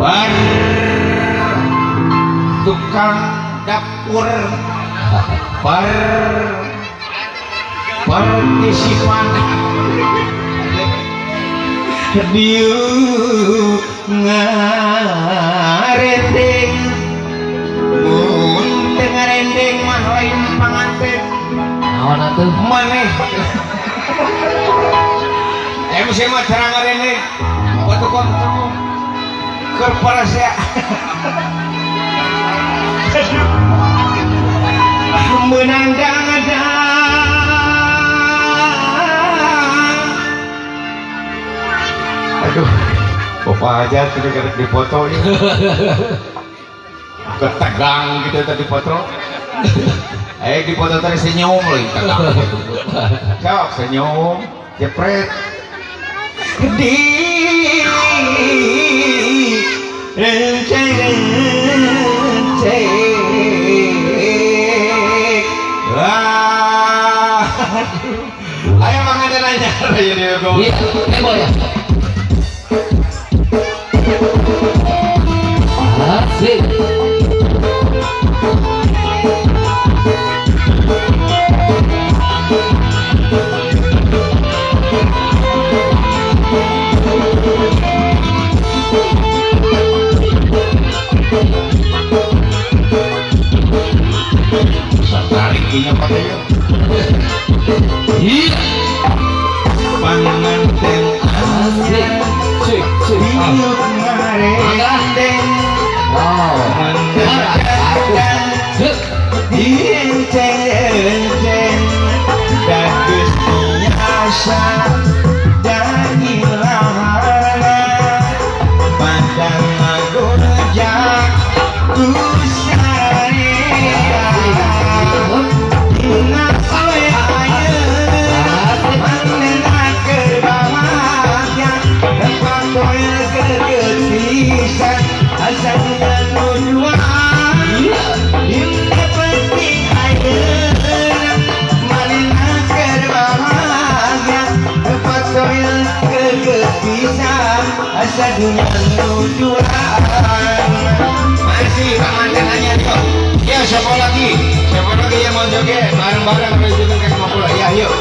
bar tukang dapur bar partisipan diu ngarendeng mun ngarendeng mah lain panganten naon atuh maneh MC mah cara ngarendeng waktu kontrol ke parasya menandang ada aduh bapak aja sudah garek dipoto ini ketegang gitu tadi foto di foto tadi senyum lagi tegang cok senyum jepret di renceng ayo mangan nanya ayo dia go ya asik tarikinya pakai iya panganten asik cek diuk ngarendeng mendengarkan dienceng-enceng dagus biasa dan ilahana padang ngagorjak kusari ingat awe ayeuna manehna keur bahagia tempat koil kegepisan asalnya nuduan ingat penting ayeuna manehna keur bahagia tempat koil kegepisan asalnya nuduan masih pemandangannya tuh ya siapa lagi yang mau joget bareng-bareng presiden kayak mau pulang ya yuk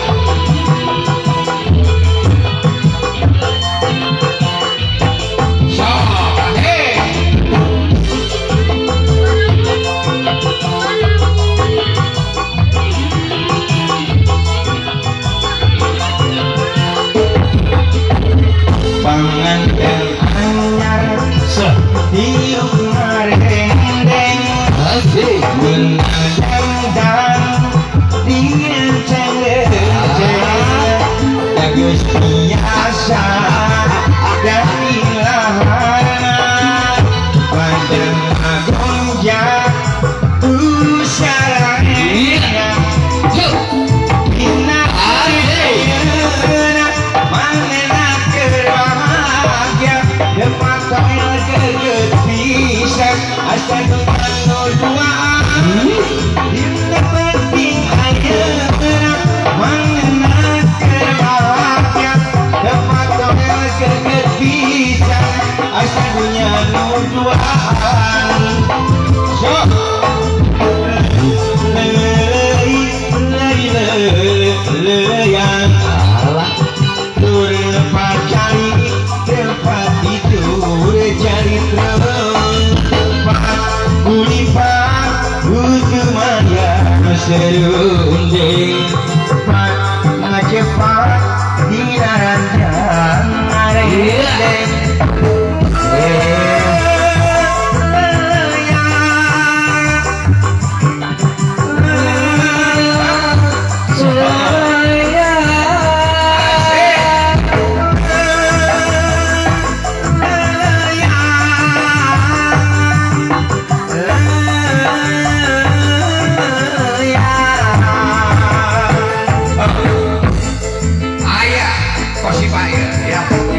so hey panganten anyar diuk ngarendeng asik menandang dienceng-enceng dagus biasa dan ilahana padang ngagorjak kusaranya ingat ayeuna manehna keur bahagia tempat koil kegepisan asal nuduan ingat penting ayeuna manehna keur bahagia tempat koil kegepisan asal nuduan so leuyan tur pacari tempat tidur cari tempat gulipat utumaya serunding pak ngacepat di ranjang ngarendeng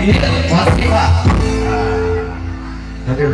iya pasti pak aduh